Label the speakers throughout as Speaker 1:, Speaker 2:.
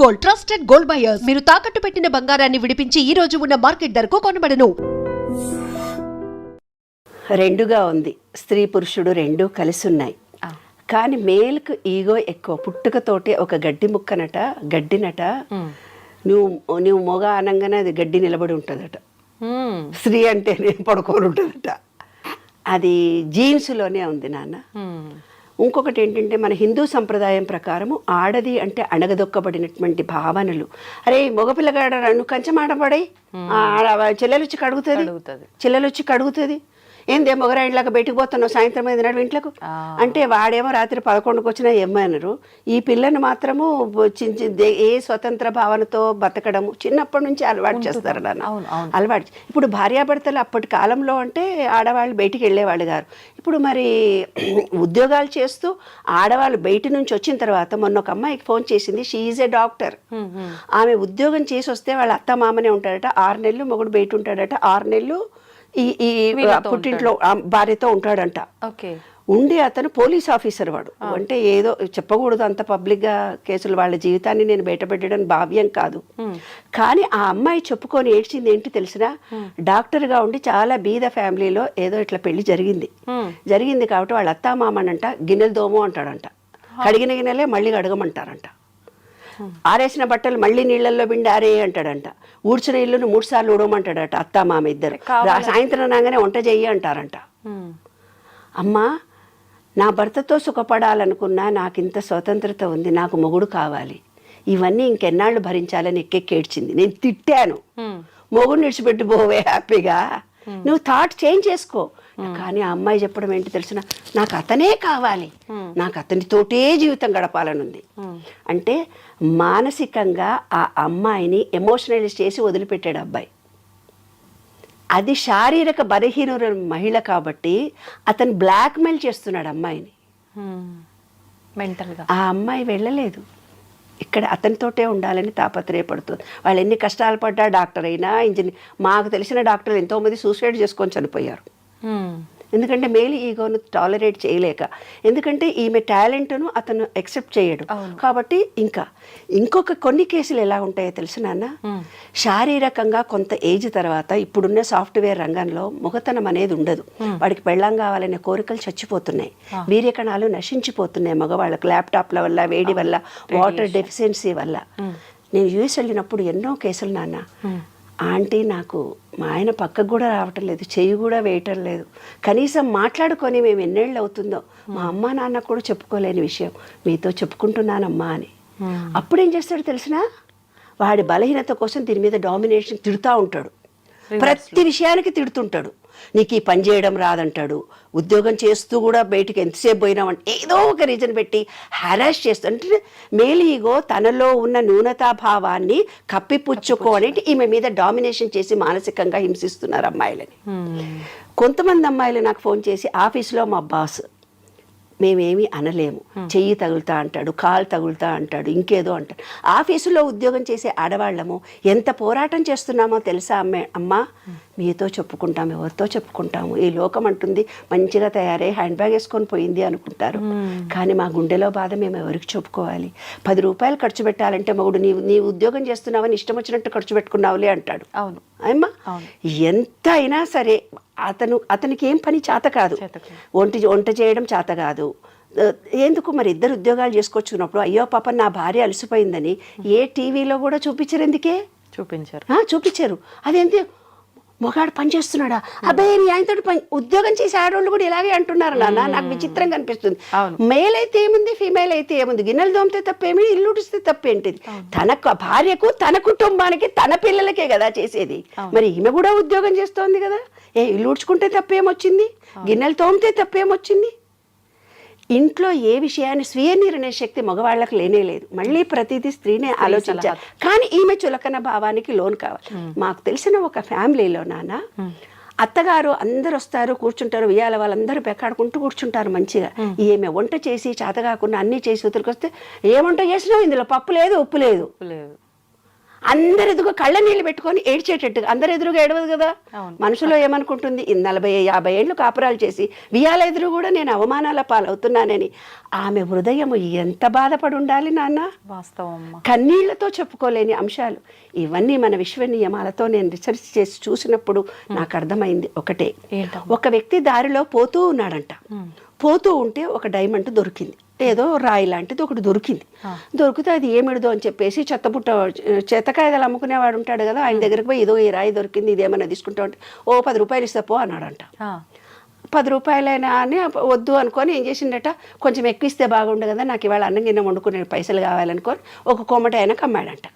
Speaker 1: Gold, trusted gold buyers. మీరు తాకట్టు పెట్టిన బంగారాన్ని విడిపించి ఈ రోజు ఉన్న మార్కెట్ ధరకు కొనబడను.
Speaker 2: రెండుగా ఉంది. స్త్రీ పురుషుడు రెండూ కలిసి ఉన్నాయి. కానీ మేల్కు ఈగో ఎక్కువ. పుట్టుకతోటి ఒక గడ్డి ముక్కనట, గడ్డినట, నువ్వు మొగ అనగానే అది గడ్డి నిలబడి ఉంటుందట. స్త్రీ అంటేనే పడుకొని ఉంటుందట. అది జీన్స్లోనే ఉంది నాన్న. ఇంకొకటి ఏంటంటే మన హిందూ సంప్రదాయం ప్రకారము ఆడది అంటే అణగదొక్కబడినటువంటి భావనలు. అరే మగపిల్లగాడ నువ్వు కంచెం ఆడపడే చెల్లెలు వచ్చి కడుగుతుంది ఏందే మొగరాయిలాగా బయటకు పోతున్నావు సాయంత్రం 5 నాడు ఇంట్లోకి అంటే వాడేమో రాత్రి 11కు వచ్చినా ఏమన్నారు. ఈ పిల్లని మాత్రము ఏ స్వతంత్ర భావనతో బతకడము చిన్నప్పటి నుంచి అలవాటు చేస్తారు నాన్న. అలవాటు. ఇప్పుడు భార్యాభర్తలు అప్పటి కాలంలో అంటే ఆడవాళ్ళు బయటికి వెళ్ళేవాళ్ళు గారు. ఇప్పుడు మరి ఉద్యోగాలు చేస్తూ ఆడవాళ్ళు బయట నుంచి వచ్చిన తర్వాత మొన్న ఒక అమ్మాయికి ఫోన్ చేసింది. She is a doctor. ఆమె ఉద్యోగం చేసి వస్తే వాళ్ళ అత్త మామనే ఉంటాడట. 6 నెలలు మొగుడు బయట ఉంటాడట. 6 నెలలు ఈ పుట్టింట్లో భార్యతో ఉంటాడంట. ఉండి అతను పోలీస్ ఆఫీసర్. వాడు అంటే ఏదో చెప్పకూడదు అంత పబ్లిక్గా కేసులు. వాళ్ళ జీవితాన్ని నేను బయటపెట్టడం భావ్యం కాదు. కానీ ఆ అమ్మాయి చెప్పుకొని ఏడ్చింది ఏంటి తెలిసినా, డాక్టర్గా ఉండి చాలా బీద ఫ్యామిలీలో ఏదో ఇట్లా పెళ్లి జరిగింది కాబట్టి వాళ్ళ అత్తా మామనంట గిన్నెలు దోము అంటాడంట. కడిగిన గిన్నెలే మళ్ళీ అడగమంటారంట. ఆరేసిన బట్టలు మళ్ళీ నీళ్ళల్లో పిండి ఆరే అంటాడంట. ఊడ్చిన ఇల్లును 3 సార్లు ఊడమంటాడట అత్తా మామ ఇద్దరు. సాయంత్రం రాగానే వంట చెయ్యి అంటారంట. అమ్మా, నా భర్తతో సుఖపడాలనుకున్నా నాకు ఇంత స్వతంత్రత ఉంది, నాకు మొగుడు కావాలి, ఇవన్నీ ఇంకెన్నాళ్ళు భరించాలని ఎక్కెక్కేడ్చింది. నేను తిట్టాను, మొగుడు నిడిచిపెట్టి పోవే హ్యాపీగా, నువ్వు థాట్ చేంజ్ చేసుకో. కానీ ఆ అమ్మాయి చెప్పడం ఏంటి తెలిసిన, నాకు అతనే కావాలి, నాకు అతనితోటే జీవితం గడపాలనుంది. అంటే మానసికంగా ఆ అమ్మాయిని ఎమోషనలైజ్ చేసి వదిలిపెట్టాడు అబ్బాయి. అది శారీరక బలహీన మహిళ కాబట్టి అతను బ్లాక్మెయిల్ చేస్తున్నాడు అమ్మాయిని. మెంటల్గా ఆ అమ్మాయి వెళ్ళలేదు, ఇక్కడ అతనితోటే ఉండాలని తాపత్రయపడుతుంది. వాళ్ళు ఎన్ని కష్టాలు పడ్డా, డాక్టర్ అయినా ఇంజనీర్. మాకు తెలిసిన డాక్టర్లు ఎంతోమంది సూసైడ్ చేసుకొని చనిపోయారు. ఎందుకంటే మేలు ఈగోను టాలరేట్ చేయలేక. ఎందుకంటే ఈమె టాలెంట్ను అతను యాక్సెప్ట్ చేయడు కాబట్టి. ఇంకొక కొన్ని కేసులు ఎలా ఉంటాయో తెలుసు నాన్న, శారీరకంగా కొంత ఏజ్ తర్వాత ఇప్పుడున్న సాఫ్ట్వేర్ రంగంలో మొగతనం అనేది ఉండదు. వాడికి పెళ్ళం కావాలనే కోరికలు చచ్చిపోతున్నాయి, వీర్యకణాలు నశించిపోతున్నాయి మగవాళ్ళకి, ల్యాప్టాప్ల వల్ల, వేడి వల్ల, వాటర్ డెఫిషియన్సీ వల్ల. నేను యూఎస్ వెళ్ళినప్పుడు ఎన్నో కేసులు నాన్న. ఆంటీ, నాకు మా ఆయన పక్కకు కూడా రావటం లేదు, చెయ్యి కూడా వేయటం లేదు, కనీసం మాట్లాడుకొని మేము ఎన్నేళ్ళు అవుతుందో మా అమ్మ నాన్న కూడా చెప్పుకోలేని విషయం మీతో చెప్పుకుంటున్నానమ్మా అని. అప్పుడేం చేస్తాడు తెలిసినా, వాడి బలహీనత కోసం దీని మీద డామినేషన్ తిడుతూ ఉంటాడు. ప్రతి విషయానికి తిడుతుంటాడు. నీకు ఈ పని చేయడం రాదంటాడు. ఉద్యోగం చేస్తూ కూడా బయటికి ఎంతసేపు పోయినామంటే ఏదో ఒక రీజన్ పెట్టి హ్యారాస్ చేస్తూ, అంటే మేలు ఈగో తనలో ఉన్న న్యూనతాభావాన్ని కప్పిపుచ్చుకోని ఈమె మీద డామినేషన్ చేసి మానసికంగా హింసిస్తున్నారు అమ్మాయిలని. కొంతమంది అమ్మాయిలు నాకు ఫోన్ చేసి, ఆఫీస్లో మా బాస్ మేమేమీ అనలేము, చెయ్యి తగులుతా అంటాడు, కాలు తగులుతా అంటాడు, ఇంకేదో అంటాడు. ఆఫీసులో ఉద్యోగం చేసే ఆడవాళ్ళము ఎంత పోరాటం చేస్తున్నామో తెలుసా అమ్మా, మీతో చెప్పుకుంటాము, ఎవరితో చెప్పుకుంటాము, ఈ లోకం అంటుంది మంచిగా తయారై హ్యాండ్ బ్యాగ్ వేసుకొని పోయింది అనుకుంటారు. కానీ మా గుండెలో బాధ మేము ఎవరికి చెప్పుకోవాలి? 10 రూపాయలు ఖర్చు పెట్టాలంటే మగుడు నీ ఉద్యోగం చేస్తున్నావని ఇష్టం వచ్చినట్టు ఖర్చు పెట్టుకున్నావులే అంటాడు. అవును అమ్మా, ఎంత అయినా సరే అతనికి ఏం పని చేత కాదు, వంట చేయడం చేత కాదు. ఎందుకు మరి ఇద్దరు ఉద్యోగాలు చేసుకొచ్చుకున్నప్పుడు అయ్యో పాప నా భార్య అలసిపోయిందని ఏ టీవీలో కూడా చూపించరు. ఎందుకే చూపించారు? అదేంటి మొగాడు పని చేస్తున్నాడా? అబ్బాయి నీ ఆయనతో ఉద్యోగం చేసే ఆడవాళ్ళు కూడా ఇలాగే అంటున్నారు నాన్న. నాకు విచిత్రంగా అనిపిస్తుంది. మేల్ అయితే ఏముంది, ఫీమేల్ అయితే ఏముంది? గిన్నెలు దోమితే తప్పేమి, ఇల్లు ఉడిస్తే తప్పేంటిది? తన భార్యకు, తన కుటుంబానికి, తన పిల్లలకే కదా చేసేది. మరి ఈమె కూడా ఉద్యోగం చేస్తోంది కదా. ఇల్లు ఉడ్చుకుంటే తప్పేమొచ్చింది, గిన్నెలు తోమితే తప్పేమొచ్చింది? ఇంట్లో ఏ విషయాన్ని స్వీయ నిర్ణయ శక్తి మగవాళ్ళకి లేనేలేదు. మళ్ళీ ప్రతిదీ స్త్రీనే ఆలోచించాలి. కానీ ఈమె చులకన భావానికి లోన్ కావాలి. మాకు తెలిసిన ఒక ఫ్యామిలీలో నాన్న, అత్తగారు అందరు వస్తారు, కూర్చుంటారు, ఉయ్యాల వాళ్ళందరూ పెక్కాడుకుంటూ కూర్చుంటారు మంచిగా. ఈమె వంట చేసి చేత కాకుండా అన్నీ చేసి ఉతురికొస్తే, ఏ వంట చేసినావు, ఇందులో పప్పు లేదు, ఉప్పు లేదు. అందరు ఎదుగు కళ్ళ నీళ్ళు పెట్టుకొని ఏడ్చేటట్టుగా, అందరు ఎదురుగా ఏడవదు కదా.
Speaker 3: అవును.
Speaker 2: మనసులో ఏమనుకుంటుంది, 40-50 ఏళ్ళు కాపురాలు చేసి వియాల ఎదురు కూడా నేను అవమానాల పాలవుతున్నానని. ఆమె హృదయం ఎంత బాధపడి ఉండాలి నాన్న.
Speaker 3: వాస్తవం అమ్మా.
Speaker 2: కన్నీళ్లతో చెప్పుకోలేని అంశాలు ఇవన్నీ. మన విశ్వ నియమాలతో నేను రీసెర్చ్ చేసి చూసినప్పుడు నాకు అర్థమైంది ఒకటే. ఒక వ్యక్తి దారిలో పోతూ ఉన్నాడంట. పోతూ ఉంటే ఒక డైమండ్ దొరికింది, ఏదో రాయి లాంటిది ఒకటి దొరికింది. దొరికితే అది ఏమిడదో అని చెప్పేసి చెత్తకాయలు అమ్ముకునేవాడు ఉంటాడు కదా, ఆయన దగ్గరికి పోయి ఏదో ఈ రాయి దొరికింది, ఇదేమన్నా తీసుకుంటా ఉంటే, ఓ 10 రూపాయలు ఇస్తా పో అన్నాడంట. 10 రూపాయలైనా అని వద్దు అనుకొని ఏం చేసిండట, కొంచెం ఎక్కువ ఇస్తే బాగుండు కదా, నాకు ఇవాళ అన్నం గిన్నె వండుకునే పైసలు కావాలనుకొని ఒక కోమట ఆయనకు అమ్మాడంట.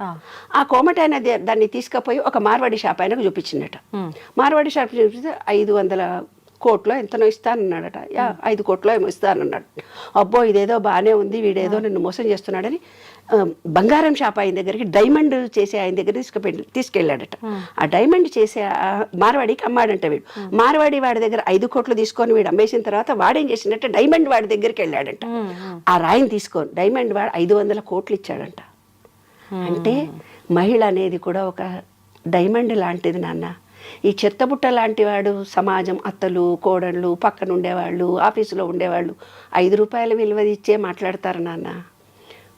Speaker 2: ఆ కోమట ఆయన దాన్ని తీసుకుపోయి ఒక మార్వాడి షాప్ ఆయనకు చూపించిండట. మార్వాడి షాప్ చూపిస్తే 500 కోట్లో ఎంతనో ఇస్తానన్నాడట. 5 కోట్లో ఏమో ఇస్తానన్నాడు. అబ్బో ఇదేదో బాగానే ఉంది, వీడేదో నన్ను మోసం చేస్తున్నాడని బంగారం షాప్ ఆయన దగ్గరికి, డైమండ్ చేసే ఆయన దగ్గర తీసుకెళ్ళాడట. ఆ డైమండ్ చేసే మార్వాడికి అమ్మాడంట వీడు. మార్వాడి వాడి దగ్గర 5 కోట్లు తీసుకొని వీడు అమ్మేసిన తర్వాత వాడేం చేసిండట, డైమండ్ వాడి దగ్గరికి వెళ్ళాడంట. ఆ రాయిని తీసుకొని డైమండ్ వాడు 500 కోట్లు ఇచ్చాడంట. అంటే మహిళ అనేది కూడా ఒక డైమండ్ లాంటిది నాన్న. ఈ చెత్తబుట్ట లాంటి వాడు సమాజం, అత్తలు, కోడళ్ళు, పక్కన ఉండేవాళ్ళు, ఆఫీసులో ఉండేవాళ్ళు 5 రూపాయల విలువ ఇచ్చే మాట్లాడతారు నాన్న.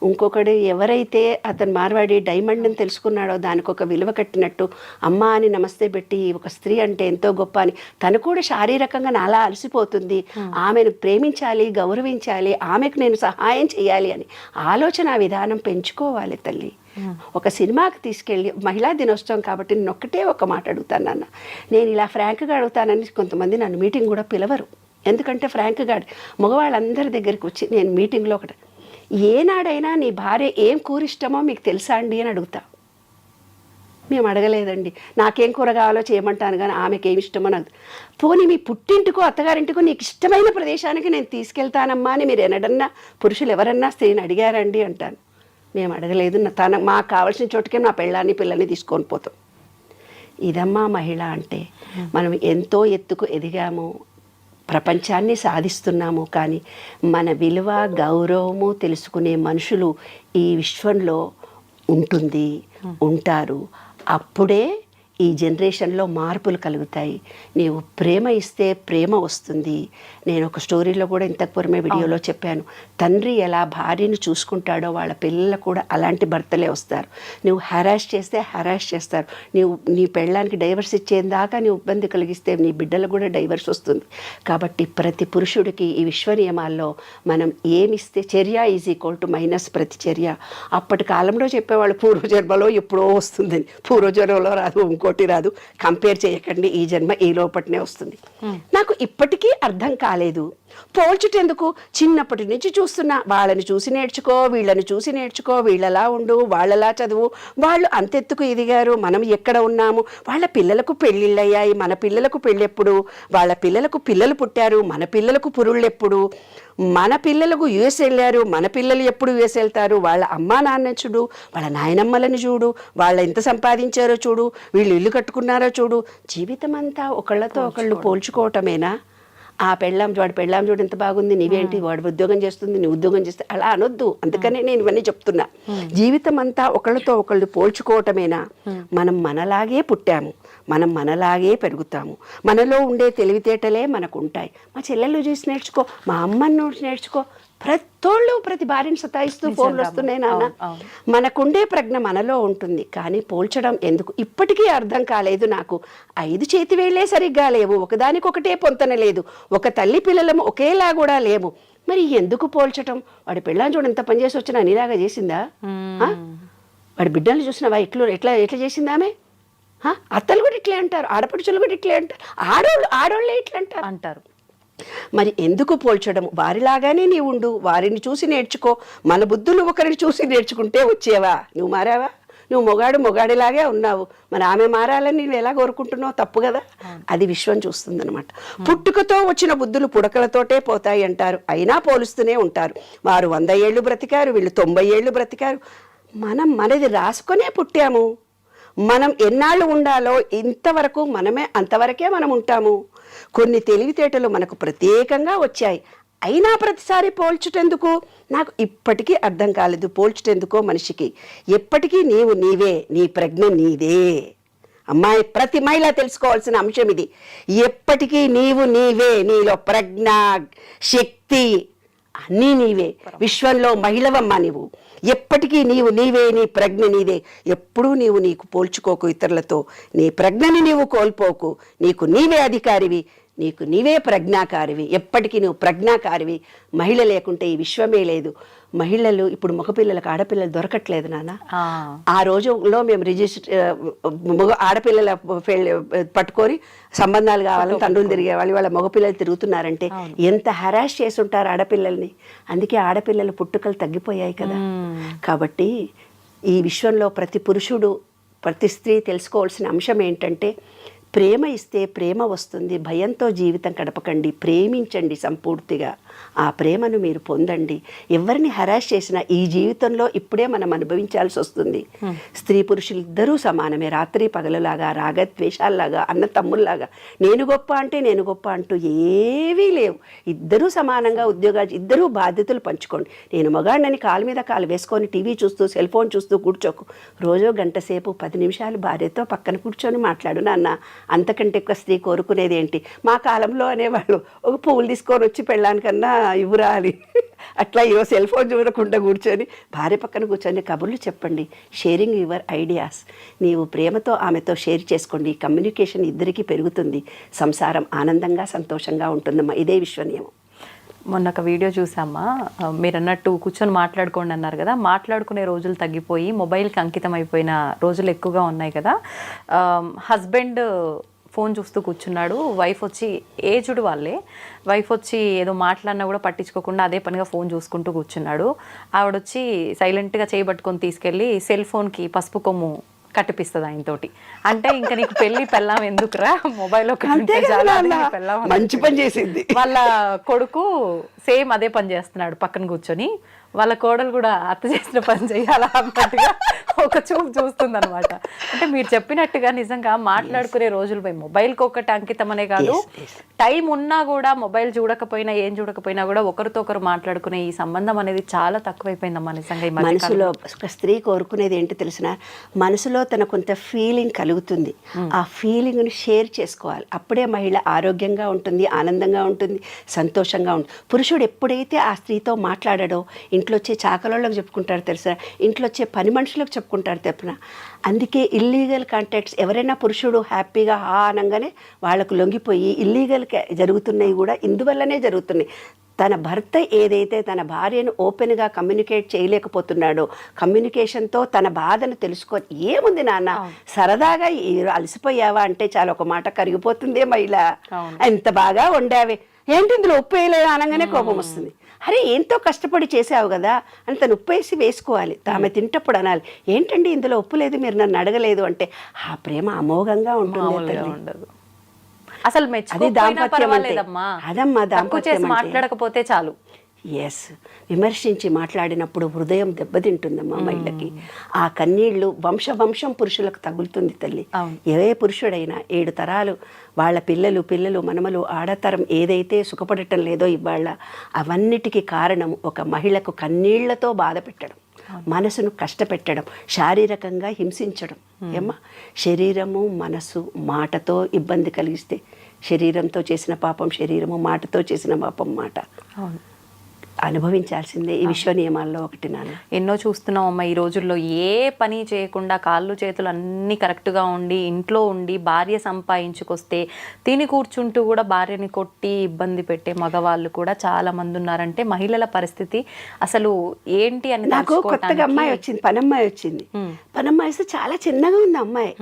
Speaker 2: ఇంకొకడు ఎవరైతే అతను మార్వాడి డైమండ్ అని తెలుసుకున్నాడో దానికి ఒక విలువ కట్టినట్టు, అమ్మ అని నమస్తే పెట్టి ఒక స్త్రీ అంటే ఎంతో గొప్ప అని తను కూడా శారీరకంగా నాలా అలసిపోతుంది, ఆమెను ప్రేమించాలి, గౌరవించాలి, ఆమెకు నేను సహాయం చేయాలి అని ఆలోచన విధానం పెంచుకోవాలి తల్లి. ఒక సినిమాకి తీసుకెళ్ళి, మహిళా దినోత్సవం కాబట్టి నేను ఒక్కటే ఒక మాట అడుగుతాను నాన్న. నేను ఇలా ఫ్రాంక్గా అడుగుతానని కొంతమంది నన్ను మీటింగ్ కూడా పిలవరు. ఎందుకంటే ఫ్రాంక్గా మగవాళ్ళందరి దగ్గరికి వచ్చి నేను మీటింగ్లో ఒకటి, ఏనాడైనా నీ భార్య ఏం కూర ఇష్టమో మీకు తెలుసా అండి అని అడుగుతా. మేము అడగలేదండి, నాకేం కూర కావాలో చేయమంటాను కానీ ఆమెకి ఏమి ఇష్టమో నాకు. పోనీ మీ పుట్టింటికో అత్తగారింటికో నీకు ఇష్టమైన ప్రదేశానికి నేను తీసుకెళ్తానమ్మా అని మీరు ఎన్నడన్నా పురుషులు ఎవరన్నా స్త్రీని అడిగారండి అంటాను. మేము అడగలేదు, మాకు కావాల్సిన చోటుకే నా పెళ్ళాన్ని పిల్లల్ని తీసుకొని పోతాం. ఇదమ్మా మహిళ అంటే. మనం ఎంతో ఎత్తుకు ఎదిగాము, ప్రపంచాన్ని సాధిస్తున్నాము, కానీ మన విలువ, గౌరవము తెలుసుకునే మనుషులు ఈ విశ్వంలో ఉంటారు. అప్పుడే ఈ జనరేషన్లో మార్పులు కలుగుతాయి. నీవు ప్రేమ ఇస్తే ప్రేమ వస్తుంది. నేను ఒక స్టోరీలో కూడా ఇంతకు పూర్వమే వీడియోలో చెప్పాను, తండ్రి ఎలా భార్యను చూసుకుంటాడో వాళ్ళ పిల్లలు కూడా అలాంటి భర్తలే వస్తారు. నువ్వు హెరాస్ చేస్తే హెరాస్ చేస్తారు. నీ పెళ్ళానికి డైవర్స్ ఇచ్చేదాకా నీవు ఇబ్బంది కలిగిస్తే నీ బిడ్డలకు కూడా డైవర్స్ వస్తుంది. కాబట్టి ప్రతి పురుషుడికి ఈ విశ్వ నియమాల్లో మనం ఏమిస్తే చర్య =- ప్రతిచర్య. అప్పటి కాలంలో చెప్పేవాళ్ళు పూర్వజన్మలో ఎప్పుడో వస్తుందని. పూర్వజన్మలో రాదు, ఇంకోటి రాదు, కంపేర్ చేయకండి, ఈ జన్మ ఈ లోపటినే వస్తుంది. నాకు ఇప్పటికీ అర్థం కాలేదు. పోల్చుటెందుకు? చిన్నప్పటి నుంచి చూస్తున్నా, వాళ్ళని చూసి నేర్చుకో, వీళ్ళని చూసి నేర్చుకో, వీళ్ళలా ఉండు, వాళ్ళలా చదువు, వాళ్ళు అంతెత్తుకు ఎదిగారు, మనం ఎక్కడ ఉన్నాము, వాళ్ళ పిల్లలకు పెళ్ళిళ్ళు అయ్యాయి, మన పిల్లలకు పెళ్ళెప్పుడు, వాళ్ళ పిల్లలకు పిల్లలు పుట్టారు, మన పిల్లలకు పురుళ్ళెప్పుడు, మన పిల్లలకు యుఎస్ వెళ్ళారు, మన పిల్లలు ఎప్పుడు యుఎస్ వెళ్తారు, వాళ్ళ అమ్మా నాన్న చూడు, వాళ్ళ నాయనమ్మలను చూడు, వాళ్ళు ఎంత సంపాదించారో చూడు, వీళ్ళు ఇల్లు కట్టుకున్నారో చూడు. జీవితం అంతా ఒకళ్ళతో ఒకళ్ళు పోల్చుకోవటమేనా? వాడి పెళ్ళాం చూడు ఎంత బాగుంది, నీవేంటి, వాడు ఉద్యోగం చేస్తుంది, నీ ఉద్యోగం చేస్తే, అలా అనొద్దు. అందుకనే నేను ఇవన్నీ చెప్తున్నా. జీవితం అంతా ఒకళ్ళతో ఒకళ్ళు పోల్చుకోవటమేనా? మనం మనలాగే పుట్టాము, మనం మనలాగే పెరుగుతాము, మనలో ఉండే తెలివితేటలే మనకు ఉంటాయి. మా చెల్లెళ్ళు చూసి నేర్చుకో, మా అమ్మని చూసి నేర్చుకో. ప్రతి భార్యని సతాయిస్తూ ఫోన్లు వస్తున్నాయి నాన్న. మనకుండే ప్రజ్ఞ మనలో ఉంటుంది, కానీ పోల్చడం ఎందుకు ఇప్పటికీ అర్థం కాలేదు నాకు. 5 చేతి వేళ్లే సరిగ్గా లేవు, ఒకదానికొకటే పొంతన లేదు, ఒక తల్లి పిల్లలము ఒకేలా కూడా లేము. మరి ఎందుకు పోల్చటం? వాడి పెళ్ళాన్ని చూడ ఎంత పనిచేసి వచ్చినా నీలాగా చేసిందా? వాడి బిడ్డల్ని చూసినావా ఎట్లా చేసిందా ఆమె? అత్తలు కూడా ఇట్లే అంటారు, ఆడపడుచులు కూడా ఇట్లే అంటారు, ఆడోళ్ళే ఇట్లా అంటారు. మరి ఎందుకు పోల్చడం? వారిలాగానే నీ ఉండు, వారిని చూసి నేర్చుకో. మన బుద్ధులు ఒకరిని చూసి నేర్చుకుంటే వచ్చేవా? నువ్వు మారావా? నువ్వు మొగాడిలాగే ఉన్నావు, మరి ఆమె మారాలని నువ్వు ఎలా కోరుకుంటున్నావు? తప్పు కదా. అది విశ్వం చూస్తుంది అనమాట. పుట్టుకతో వచ్చిన బుద్ధులు పుడకలతోటే పోతాయి అంటారు, అయినా పోలుస్తూనే ఉంటారు. వారు 100 ఏళ్ళు బ్రతికారు, వీళ్ళు 90 ఏళ్ళు బ్రతికారు. మనది రాసుకొనే పుట్టాము. మనం ఎన్నాళ్ళు ఉండాలో ఇంతవరకు అంతవరకే మనం ఉంటాము. కొన్ని తెలివితేటలు మనకు ప్రత్యేకంగా వచ్చాయి, అయినా ప్రతిసారి పోల్చుటెందుకు? నాకు ఇప్పటికీ అర్థం కాలేదు. పోల్చుటెందుకో మనిషికి. ఎప్పటికీ నీవు నీవే, నీ ప్రజ్ఞ నీదే. అమ్మాయి, ప్రతి మహిళ తెలుసుకోవాల్సిన అంశం ఇది. ఎప్పటికీ నీవు నీవే, నీలో ప్రజ్ఞ, శక్తి అన్నీ నీవే. విశ్వంలో మహిళవమ్మ నీవు. ఎప్పటికీ నీవు నీవే, నీ ప్రజ్ఞ నీదే. ఎప్పుడూ నీకు పోల్చుకోకు ఇతరులతో. నీ ప్రజ్ఞని నీవు కోల్పోకు. నీకు నీవే అధికారివి, నీకు నీవే ప్రజ్ఞాకారివి. ఎప్పటికీ నువ్వు ప్రజ్ఞాకారివి. మహిళ లేకుంటే ఈ విశ్వమే లేదు. మహిళలు ఇప్పుడు మగపిల్లలకు ఆడపిల్లలు దొరకట్లేదు నాన్న. ఆ రోజుల్లో మేము ఆడపిల్లల పట్టుకొని సంబంధాలు కావాలని తండ్రులు తిరిగేవాళ్ళు. వాళ్ళ మగపిల్లలు తిరుగుతున్నారంటే ఎంత హరాస్ చేసి ఉంటారు ఆడపిల్లల్ని. అందుకే ఆడపిల్లల పుట్టుకలు తగ్గిపోయాయి కదా. కాబట్టి ఈ విశ్వంలో ప్రతి పురుషుడు, ప్రతి స్త్రీ తెలుసుకోవాల్సిన అంశం ఏంటంటే, ప్రేమ ఇస్తే ప్రేమ వస్తుంది. భయంతో జీవితం గడపకండి. ప్రేమించండి సంపూర్తిగా. ఆ ప్రేమను మీరు పొందండి. ఎవరిని హరాస్ చేసినా ఈ జీవితంలో ఇప్పుడే మనం అనుభవించాల్సి వస్తుంది. స్త్రీ పురుషులు ఇద్దరూ సమానమే. రాత్రి పగలులాగా, రాగద్వేషాల్లాగా, అన్న తమ్ముల్లాగా, నేను గొప్ప అంటే నేను గొప్ప అంటూ ఏవీ లేవు. ఇద్దరూ సమానంగా ఉద్యోగాలు, ఇద్దరూ బాధ్యతలు పంచుకోండి. నేను మగాడినని కాలు మీద కాలు వేసుకొని టీవీ చూస్తూ, సెల్ ఫోన్ చూస్తూ కూర్చోకు. రోజు గంట సేపు 10 నిమిషాలు భార్యతో పక్కన కూర్చొని మాట్లాడు నాన్న. అంతకంటే ఎక్కువ స్త్రీ కోరుకునేది ఏంటి? మా కాలంలో అనేవాళ్ళు, ఒక పువ్వులు తీసుకొని వచ్చి పెళ్ళానికన్నా ఇవ్వరా అని. అట్లా ఇవో సెల్ ఫోన్ చూడకుండా కూర్చొని భార్య పక్కన కూర్చొని కబుర్లు చెప్పండి. Sharing your ideas. నీవు ప్రేమతో ఆమెతో షేర్ చేసుకోండి. కమ్యూనికేషన్ ఇద్దరికీ పెరుగుతుంది. సంసారం ఆనందంగా, సంతోషంగా ఉంటుందమ్మా. ఇదే విశ్వనియమం.
Speaker 3: మొన్న ఒక వీడియో చూసామ్మా, మీరు అన్నట్టు కూర్చొని మాట్లాడుకోండి అన్నారు కదా. మాట్లాడుకునే రోజులు తగ్గిపోయి మొబైల్కి అంకితం అయిపోయిన రోజులు ఎక్కువగా ఉన్నాయి కదా. హస్బెండ్ ఫోన్ చూస్తూ కూర్చున్నాడు, వైఫ్ వచ్చి, ఏజ్డ్ వాళ్ళే, వైఫ్ వచ్చి ఏదో మాట్లాడినా కూడా పట్టించుకోకుండా అదే పనిగా ఫోన్ చూసుకుంటూ కూర్చున్నాడు. ఆవిడొచ్చి సైలెంట్గా చేయబట్టుకొని తీసుకెళ్ళి సెల్ ఫోన్కి పసుపు కొమ్ము కట్టిపిస్తుంది ఆయనతోటి. అంటే ఇంకా నీకు పెళ్లి పెళ్ళాం ఎందుకురా, మొబైల్
Speaker 2: మంచి పని చేసింది.
Speaker 3: వాళ్ళ కొడుకు సేమ్ అదే పని చేస్తున్నాడు పక్కన కూర్చొని. వాళ్ళ కోడలు కూడా అత్త చేసిన పని చేయాలా అన్నట్టుగా ఒక చూపు చూస్తుంది అనమాట. అంటే మీరు చెప్పినట్టుగా నిజంగా మాట్లాడుకునే రోజులు పోయి మొబైల్కి ఒకటి అంకితం అనే కాదు, టైం ఉన్నా కూడా మొబైల్ చూడకపోయినా ఏం చూడకపోయినా కూడా ఒకరితో ఒకరు మాట్లాడుకునే ఈ సంబంధం అనేది చాలా తక్కువైపోయిందమ్మా నిజంగా. ఈ
Speaker 2: మనసులో ఒక స్త్రీ కోరుకునేది ఏంటి తెలిసిన, మనసులో తన కొంత ఫీలింగ్ కలుగుతుంది. ఆ ఫీలింగ్ని షేర్ చేసుకోవాలి. అప్పుడే మహిళ ఆరోగ్యంగా ఉంటుంది, ఆనందంగా ఉంటుంది, సంతోషంగా ఉంటుంది. పురుషుడు ఎప్పుడైతే ఆ స్త్రీతో మాట్లాడాడో, ఇంట్లో వచ్చే చాకలోళ్ళకి చెప్పుకుంటారు తెలుసా, ఇంట్లో వచ్చే పని మనుషులకు చెప్పుకుంటారు తెప్పున. అందుకే ఇల్లీగల్ కాంటాక్ట్స్, ఎవరైనా పురుషుడు హ్యాపీగా అనగానే వాళ్ళకు లొంగిపోయి ఇల్లీగల్ జరుగుతున్నాయి కూడా ఇందువల్లనే జరుగుతున్నాయి. తన భర్త ఏదైతే తన భార్యను ఓపెన్గా కమ్యూనికేట్ చేయలేకపోతున్నాడో, కమ్యూనికేషన్తో తన బాధను తెలుసుకొని, ఏముంది నాన్న సరదాగా అలసిపోయావా అంటే చాలా ఒక మాట కరిగిపోతుందే మహిళ. ఎంత బాగా వండావే, ఏంటి ఇందులో ఉప్పు వేయలేదు అనగానే కోపం వస్తుంది. అరే ఎంతో కష్టపడి చేసావు కదా అని తను ఉప్పు వేసి వేసుకోవాలి. ఆమె తింటప్పుడు అనాలి, ఏంటండి ఇందులో ఉప్పు లేదు, మీరు నన్ను అడగలేదు అంటే. ఆ ప్రేమ అమోఘంగా ఉంటుంది.
Speaker 3: అసలు
Speaker 2: అది దాంపత్యం అంటే అదమ్మా,
Speaker 3: దాంపత్యం మాట్లాడకపోతే చాలు.
Speaker 2: ఎస్, విమర్శించి మాట్లాడినప్పుడు హృదయం దెబ్బతింటుందమ్మా మహిళకి. ఆ కన్నీళ్లు వంశం పురుషులకు తగులుతుంది తల్లి. ఏ పురుషుడైనా 7 తరాలు వాళ్ళ పిల్లలు మనమలు ఆడతరం ఏదైతే సుఖపడటం లేదో ఇవాళ, అవన్నిటికీ కారణం ఒక మహిళకు కన్నీళ్లతో బాధ పెట్టడం, మనసును కష్టపెట్టడం, శారీరకంగా హింసించడం. ఏమ్మా, శరీరము మనసు మాటతో ఇబ్బంది కలిగిస్తే శరీరంతో చేసిన పాపం శరీరము, మాటతో చేసిన పాపం మాట. అనుభవించాల్సిందే. ఈ విశ్వ నియమాల్లో ఒకటి నాన్న.
Speaker 3: ఎన్నో చూస్తున్నాం అమ్మ ఈ రోజుల్లో. ఏ పని చేయకుండా కాళ్ళు చేతులు అన్నీ కరెక్ట్గా ఉండి ఇంట్లో ఉండి భార్య సంపాదించుకొస్తే తిని కూర్చుంటూ కూడా భార్యని కొట్టి ఇబ్బంది పెట్టే మగవాళ్ళు కూడా చాలా మంది ఉన్నారంటే మహిళల పరిస్థితి అసలు ఏంటి అని.
Speaker 2: నాకు కొత్తగా అమ్మాయి వచ్చింది, పనమ్మాయి వచ్చింది. పనమ్మాయి వస్తే చాలా చిన్నగా ఉంది అమ్మాయి.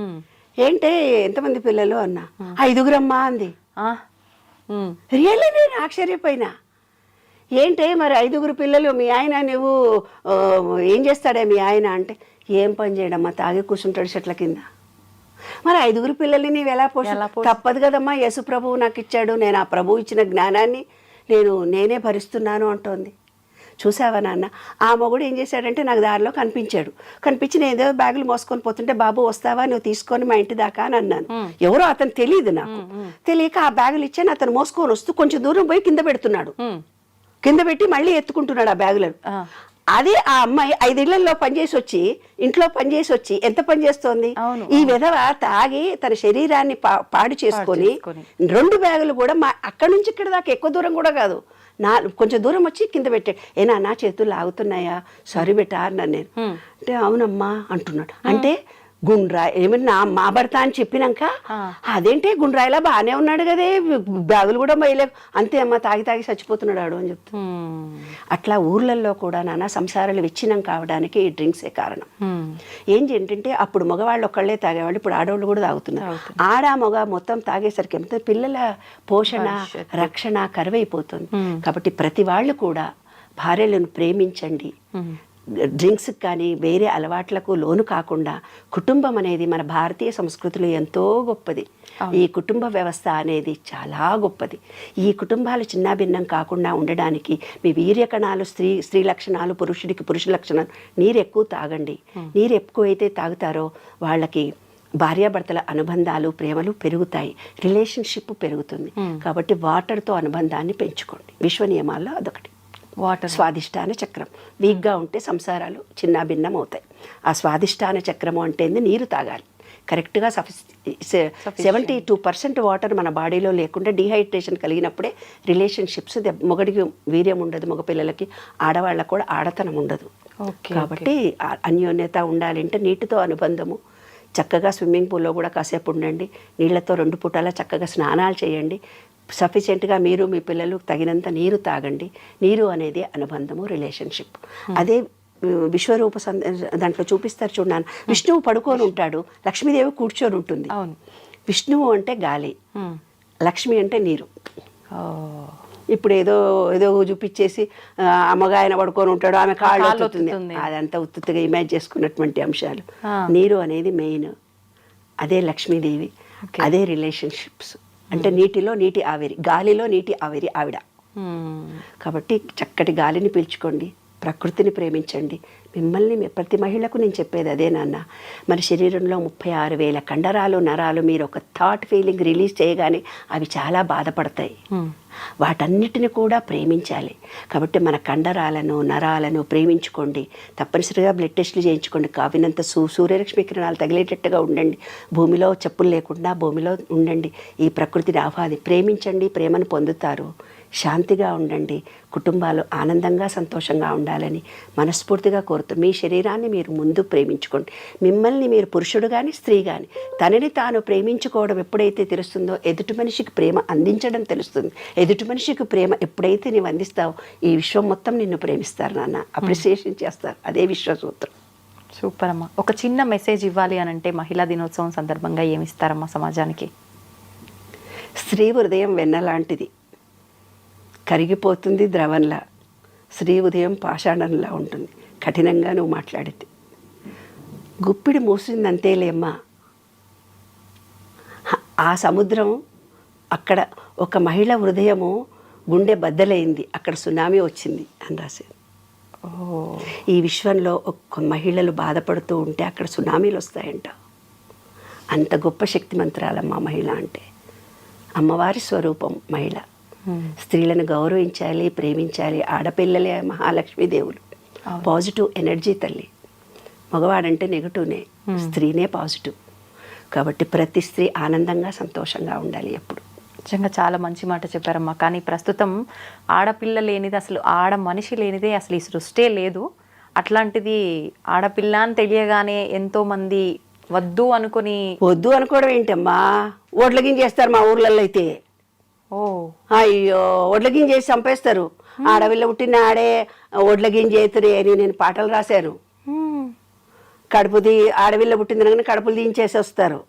Speaker 2: ఏంటే ఎంతమంది పిల్లలు అన్నా, 5 అమ్మా అంది. రియల్లీ నేను ఆశ్చర్యపోయినా. ఏంటే మరి 5 పిల్లలు, మీ ఆయన నువ్వు ఏం చేస్తాడే మీ ఆయన అంటే, ఏం పని చేయడమ్మా, తాగి కూర్చుంటాడు చెట్ల కింద. మరి 5 పిల్లల్ని నీవు ఎలా తప్పదు కదమ్మా, యేసు ప్రభువు నాకు ఇచ్చాడు, నేను ఆ ప్రభువు ఇచ్చిన జ్ఞానాన్ని నేనే భరిస్తున్నాను అంటోంది. చూసావా నాన్న, ఆ మొగుడు ఏం చేశాడంటే నాకు దారిలో కనిపించి నేను ఏదో బ్యాగులు మోసుకొని పోతుంటే, బాబు వస్తావా నువ్వు తీసుకొని మా ఇంటి దాకా అని అన్నాను. ఎవరో అతను తెలియదు నాకు, తెలియక ఆ బ్యాగులు ఇచ్చాను. అతను మోసుకొని వస్తూ కొంచెం దూరం పోయి కింద పెడుతున్నాడు. కింద పెట్టి మళ్ళీ ఎత్తుకుంటున్నాడు ఆ బ్యాగులను. అదే ఆ అమ్మాయి 5 ఇళ్లలో పనిచేసి వచ్చి ఇంట్లో పనిచేసి వచ్చి ఎంత పని చేస్తోంది. ఈ విధవ తాగి తన శరీరాన్ని పాడు చేసుకొని 2 బ్యాగులు కూడా అక్కడి నుంచి ఇక్కడ దాకా ఎక్కువ దూరం కూడా కాదు, కొంచెం దూరం వచ్చి కింద పెట్టాడు. నా చేతులు లాగుతున్నాయా, సారీ బెటా అన్నాను నేను. అంటే అవునమ్మా అంటున్నాడు. అంటే గుండ్రాయి ఏమన్నా మా భర్త అని చెప్పినాక అదేంటి గుండ్రాయిలా బాగానే ఉన్నాడు కదే, బ్యాగులు కూడా మైలేవు, అంతే అమ్మ తాగి తాగి చచ్చిపోతున్నాడు అని చెప్తా. అట్లా ఊర్లలో కూడా నాన్న సంసారాలు విచ్ఛిన్నం కావడానికి ఈ డ్రింక్సే కారణం. ఏంటంటే అప్పుడు మగవాళ్ళు ఒక్కళ్ళే తాగేవాళ్ళు, ఇప్పుడు ఆడవాళ్ళు కూడా తాగుతున్నారు. ఆడ మగ మొత్తం తాగేసరికి ఏమవుతుంది, పిల్లల పోషణ రక్షణ కరువైపోతుంది. కాబట్టి ప్రతి వాళ్ళు కూడా భార్యలను ప్రేమించండి. డ్రింక్స్ కానీ వేరే అలవాట్లకు లోను కాకుండా కుటుంబం అనేది మన భారతీయ సంస్కృతిలో ఎంతో గొప్పది. ఈ కుటుంబ వ్యవస్థ అనేది చాలా గొప్పది. ఈ కుటుంబాలు చిన్నాభిన్నం కాకుండా ఉండడానికి మీ వీర్య కణాలు స్త్రీ లక్షణాలు, పురుషుడికి పురుష లక్షణాలు. నీరు ఎక్కువ తాగండి. నీరు ఎక్కువైతే తాగుతారో వాళ్ళకి భార్యాభర్తల అనుబంధాలు ప్రేమలు పెరుగుతాయి, రిలేషన్షిప్ పెరుగుతుంది. కాబట్టి వాటర్తో అనుబంధాన్ని పెంచుకోండి. విశ్వ నియమాల్లో అదొకటి.
Speaker 3: వాటర్
Speaker 2: స్వాదిష్టాన చక్రం వీక్గా ఉంటే సంసారాలు చిన్నాభిన్నం అవుతాయి. ఆ స్వాదిష్టాన చక్రము అంటే నీరు తాగాలి కరెక్ట్గా. 72% వాటర్ మన బాడీలో లేకుండా డీహైడ్రేషన్ కలిగినప్పుడే రిలేషన్షిప్స్, మొగడికి వీర్యం ఉండదు, మగపిల్లలకి, ఆడవాళ్ళకు కూడా ఆడతనం ఉండదు. కాబట్టి అన్యోన్యత ఉండాలంటే నీటితో అనుబంధము. చక్కగా స్విమ్మింగ్ పూల్లో కూడా కాసేపు ఉండండి, నీళ్లతో 2 పూటలా చక్కగా స్నానాలు చేయండి. సఫిషియెంట్గా మీరు మీ పిల్లలు తగినంత నీరు తాగండి. నీరు అనేది అనుబంధము, రిలేషన్షిప్. అదే విశ్వరూప దాంట్లో చూపిస్తారు చూడన్నాను. విష్ణువు పడుకొని ఉంటాడు, లక్ష్మీదేవి కూర్చొని ఉంటుంది. విష్ణువు అంటే గాలి, లక్ష్మి అంటే నీరు. ఇప్పుడు ఏదో చూపించేసి అమ్మగాయన పడుకొని ఉంటాడు, ఆమె కాళ్ళు అవుతుంది, అదంతా ఉత్తుగా ఇమాజిన్ చేసుకున్నటువంటి అంశాలు. నీరు అనేది మెయిన్, అదే లక్ష్మీదేవి, అదే రిలేషన్షిప్స్. అంటే నీటిలో నీటి ఆవిరి, గాలిలో నీటి ఆవిరి ఆవిడ. కాబట్టి చక్కటి గాలిని పీల్చుకోండి, ప్రకృతిని ప్రేమించండి. మిమ్మల్ని ప్రతి మహిళకు నేను చెప్పేది అదే నాన్న. మన శరీరంలో 36,000 కండరాలు నరాలు. మీరు ఒక థాట్ ఫీలింగ్ రిలీజ్ చేయగానే అవి చాలా బాధపడతాయి. వాటన్నిటిని కూడా ప్రేమించాలి. కాబట్టి మన కండరాలను నరాలను ప్రేమించుకోండి. తప్పనిసరిగా బ్లడ్ టెస్టులు చేయించుకోండి. కావినంత సూర్యరశ్మి కిరణాలు తగిలేటట్టుగా ఉండండి. భూమిలో చెప్పులు లేకుండా భూమిలో ఉండండి. ఈ ప్రకృతిని ప్రేమించండి, ప్రేమను పొందుతారు. శాంతిగా ఉండండి. కుటుంబాలు ఆనందంగా సంతోషంగా ఉండాలని మనస్ఫూర్తిగా కోరుతూ మీ శరీరాన్ని మీరు ముందు ప్రేమించుకోండి. మిమ్మల్ని మీరు పురుషుడు కానీ స్త్రీ కానీ తనని తాను ప్రేమించుకోవడం ఎప్పుడైతే తెలుస్తుందో ఎదుటి మనిషికి ప్రేమ అందించడం తెలుస్తుంది. ఎదుటి మనిషికి ప్రేమ ఎప్పుడైతే నీవు అందిస్తావో ఈ విశ్వం మొత్తం నిన్ను ప్రేమిస్తారు నాన్న, అప్రిసియేషన్ చేస్తారు. అదే విశ్వసూత్రం.
Speaker 3: సూపర్ అమ్మా. ఒక చిన్న మెసేజ్ ఇవ్వాలి అని అంటే మహిళా దినోత్సవం సందర్భంగా ఏమిస్తారమ్మా సమాజానికి?
Speaker 2: స్త్రీ హృదయం వెన్నలాంటిది, కరిగిపోతుంది ద్రవంలా. స్త్రీ ఉదయం పాషాణంలా ఉంటుంది. కఠినంగా నువ్వు మాట్లాడితే గుప్పిడి మూసిందంతేలేమ్మా. ఆ సముద్రం అక్కడ ఒక మహిళ హృదయము గుండె బద్దలైంది, అక్కడ సునామీ వచ్చింది అని రాశారు. ఈ విశ్వంలో ఒక్క మహిళలు బాధపడుతూ ఉంటే అక్కడ సునామీలు వస్తాయంట. అంత గొప్ప శక్తిమంతురాలమ్మా మహిళ అంటే. అమ్మవారి స్వరూపం మహిళ. స్త్రీలను గౌరవించాలి, ప్రేమించాలి. ఆడపిల్లలే మహాలక్ష్మీదేవులు, పాజిటివ్ ఎనర్జీ తల్లి. మగవాడంటే నెగటివ్నే, స్త్రీనే పాజిటివ్. కాబట్టి ప్రతి స్త్రీ ఆనందంగా సంతోషంగా ఉండాలి ఎప్పుడు.
Speaker 3: నిజంగా చాలా మంచి మాట చెప్పారమ్మా. కానీ ప్రస్తుతం ఆడపిల్ల లేనిది, అసలు ఆడ మనిషి లేనిదే అసలు ఈ సృష్టే లేదు. అట్లాంటిది ఆడపిల్ల అని తెలియగానే ఎంతోమంది వద్దు అనుకోవడం ఏంటమ్మా, ఓట్ల గింజేస్తారు మా ఊర్లలో అయితే. అయ్యో ఒడ్ల గింజ చేసి చంపేస్తారు. ఆడపిల్ల పుట్టిన ఆడే ఒడ్ల గింజ అవుతుంది అని నేను పాటలు రాశాను. ఆడపిల్ల పుట్టిందని కడుపులు దించేసి వస్తారు.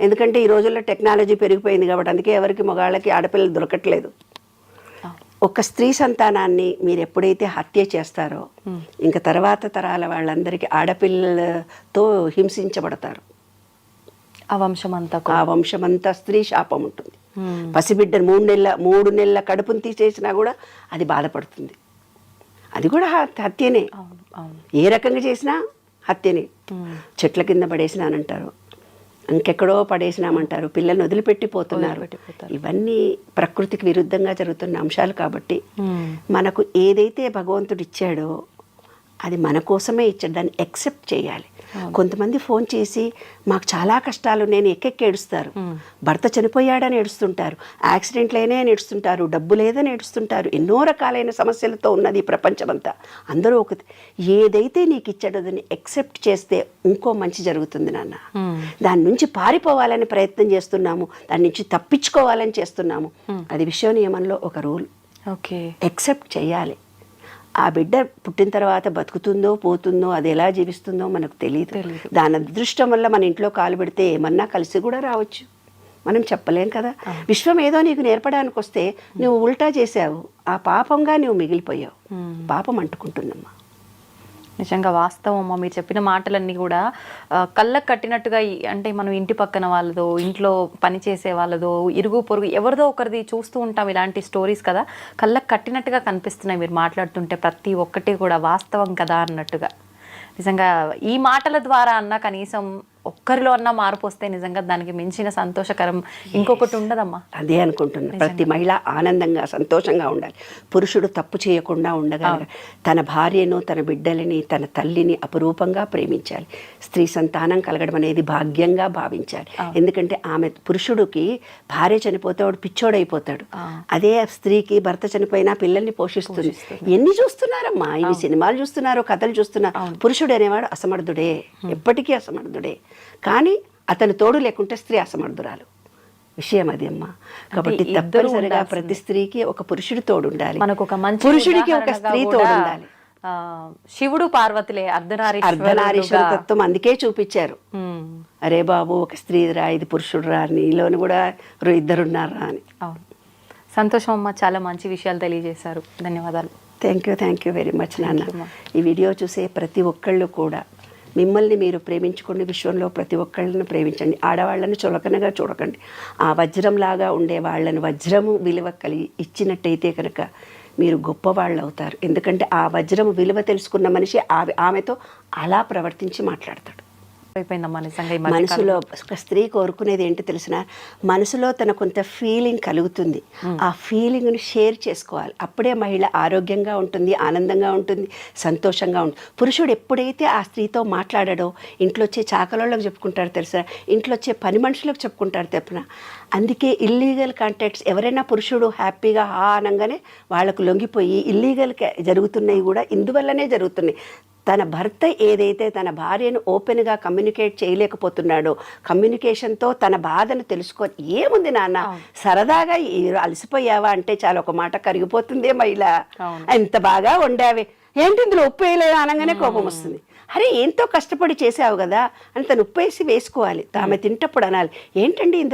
Speaker 3: ఎందుకంటే ఈ రోజుల్లో టెక్నాలజీ పెరిగిపోయింది కాబట్టి, అందుకే ఎవరికి మగాళ్ళకి ఆడపిల్లలు దొరకట్లేదు. ఒక స్త్రీ సంతానాన్ని మీరు ఎప్పుడైతే హత్య చేస్తారో ఇంకా తర్వాత తరాల వాళ్ళందరికీ ఆడపిల్లలతో హింసించబడతారు. ఆ
Speaker 2: వంశమంతా స్త్రీ శాపం ఉంటుంది. పసిబిడ్డను 3 నెలల కడుపును తీసేసినా కూడా అది బాధపడుతుంది. అది కూడా హత్యనే. ఏ రకంగా చేసినా హత్యనే. చెట్ల కింద పడేసినానంటారు. ఇంకెక్కడో పడేసినామంటారు, పిల్లల్ని వదిలిపెట్టిపోతున్నారు. ఇవన్నీ ప్రకృతికి విరుద్ధంగా జరుగుతున్న అంశాలు కాబట్టి మనకు ఏదైతే భగవంతుడు ఇచ్చాడో అది మన కోసమే ఇచ్చాడు, దాన్ని యాక్సెప్ట్ చేయాలి. కొంతమంది ఫోన్ చేసి మాకు చాలా కష్టాలు, నేను ఎక్కెక్కి ఏడుస్తారు, భర్త చనిపోయాడని ఏడుస్తుంటారు, యాక్సిడెంట్లైనా ఏడుస్తుంటారు, డబ్బు లేదని ఏడుస్తుంటారు, ఎన్నో రకాలైన సమస్యలతో ఉన్నది ఈ ప్రపంచమంతా. అందరూ ఏదైతే నీకు ఇచ్చాడో దాన్ని యాక్సెప్ట్ చేస్తే ఇంకో మంచి జరుగుతుంది నాన్న. దాని నుంచి పారిపోవాలని ప్రయత్నం చేస్తున్నాము, దాని నుంచి తప్పించుకోవాలని చేస్తున్నాము. అది విశ్వ నియమంలో ఒక రూల్.
Speaker 3: ఓకే,
Speaker 2: యాక్సెప్ట్ చేయాలి. ఆ బిడ్డ పుట్టిన తర్వాత బతుకుతుందో పోతుందో, అది ఎలా జీవిస్తుందో మనకు తెలియదు. దాని అదృష్టం వల్ల మన ఇంట్లో కాలు పెడితే ఏమన్నా కలిసి కూడా రావచ్చు, మనం చెప్పలేం కదా. విశ్వం ఏదో నీకు నేర్పడానికి వస్తే నువ్వు ఉల్టా చేసావు, ఆ పాపంగా నువ్వు మిగిలిపోయావు. పాపం అంటుకుంటుందమ్మా.
Speaker 3: నిజంగా వాస్తవం అమ్మ, మీరు చెప్పిన మాటలన్నీ కూడా కళ్ళకు కట్టినట్టుగా అంటే మనం ఇంటి పక్కన వాళ్ళదో, ఇంట్లో పని చేసే వాళ్ళదో, ఇరుగు పొరుగు ఎవరిదో ఒకరిది చూస్తూ ఉంటాం ఇలాంటి స్టోరీస్ కదా, కళ్ళకు కట్టినట్టుగా కనిపిస్తున్నాయి మీరు మాట్లాడుతుంటే. ప్రతి ఒక్కటి కూడా వాస్తవం కదా అన్నట్టుగా. నిజంగా ఈ మాటల ద్వారా అన్న కనీసం ఒక్కరిలో అన్న మార్పు వస్తే నిజంగా దానికి మించిన సంతోషకరం ఇంకొకటి ఉండదమ్మా.
Speaker 2: అదే అనుకుంటున్నాను, ప్రతి మహిళ ఆనందంగా సంతోషంగా ఉండాలి. పురుషుడు తప్పు చేయకుండా ఉండగలగాలి. తన భార్యను, తన బిడ్డలని, తన తల్లిని అపురూపంగా ప్రేమించాలి. స్త్రీ సంతానం కలగడం అనేది భాగ్యంగా భావించాలి. ఎందుకంటే పురుషుడికి భార్య చనిపోతే వాడు పిచ్చోడైపోతాడు, అదే స్త్రీకి భర్త చనిపోయినా పిల్లల్ని పోషిస్తుంది. ఎన్ని చూస్తున్నారమ్మా, ఇన్ని సినిమాలు చూస్తున్నారు, కథలు చూస్తున్నారు. పురుషుడు అనేవాడు అసమర్థుడే, ఎప్పటికీ అసమర్థుడే. కానీ అతని తోడు లేకుంటే స్త్రీ అసమర్థురాలు. విషయం అది అమ్మా. కాబట్టి తప్పనిసరిగా ప్రతి స్త్రీకి ఒక పురుషుడి తోడు ఉండాలి,
Speaker 3: మనకు ఒక మంచి
Speaker 2: పురుషుడికి ఒక స్త్రీ తోడు ఉండాలి.
Speaker 3: శివుడు పార్వతిలే
Speaker 2: అర్ధనారీశ్వర తత్వం అందుకే చూపించారు. అరే బాబు, ఒక స్త్రీ రా, ఇది పురుషుడు రా, నీలోని కూడా ఇద్దరున్నారా అని.
Speaker 3: అవును, సంతోషం అమ్మ, చాలా మంచి విషయాలు తెలియజేశారు. ధన్యవాదాలు.
Speaker 2: థ్యాంక్ యూ వెరీ మచ్ నాన్న. ఈ వీడియో చూసే ప్రతి ఒక్కళ్ళు కూడా మిమ్మల్ని మీరు ప్రేమించుకోండి, విశ్వంలో ప్రతి ఒక్కళ్ళని ప్రేమించండి. ఆడవాళ్ళని చులకనగా చూడకండి. ఆ వజ్రంలాగా ఉండే వాళ్ళని వజ్రము విలువ కలిగి ఇచ్చినట్టయితే కనుక మీరు గొప్పవాళ్ళు అవుతారు. ఎందుకంటే ఆ వజ్రము విలువ తెలుసుకున్న మనిషి ఆమెతో అలా ప్రవర్తించి మాట్లాడతాడు. మనసులో ఒక స్త్రీ కోరుకునేది ఏంటి తెలిసిన, మనసులో తన కొంత ఫీలింగ్ కలుగుతుంది, ఆ ఫీలింగ్ని షేర్ చేసుకోవాలి. అప్పుడే మహిళ ఆరోగ్యంగా ఉంటుంది, ఆనందంగా ఉంటుంది, సంతోషంగా ఉంటుంది. పురుషుడు ఎప్పుడైతే ఆ స్త్రీతో మాట్లాడాడో ఇంట్లో వచ్చే చాకలోళ్ళకి చెప్పుకుంటారు తెలుసా, ఇంట్లో వచ్చే పని మనుషులకు చెప్పుకుంటారు తెప్పున. అందుకే ఇల్లీగల్ కాంటాక్ట్స్ ఎవరైనా పురుషుడు హ్యాపీగా అనగానే వాళ్ళకు లొంగిపోయి ఇల్లీగల్ జరుగుతున్నాయి కూడా ఇందువల్లనే జరుగుతున్నాయి. తన భర్త ఏదైతే తన భార్యను ఓపెన్గా కమ్యూనికేట్ చేయలేకపోతున్నాడో, కమ్యూనికేషన్తో తన బాధను తెలుసుకొని, ఏముంది నాన్న సరదాగా అలసిపోయావా అంటే చాలా ఒక మాట కరిగిపోతుందే మహిళ, ఎంత బాగా వండావే, ఏంటి ఇందులో ఉప్పు వేయలేదు అనగానే కోపం వస్తుంది. అరే ఎంతో కష్టపడి చేసావు కదా అని తను ఉప్పు వేసి వేసుకోవాలి, ఆమె తింటప్పుడు అనాలి, ఏంటండి ఇందులో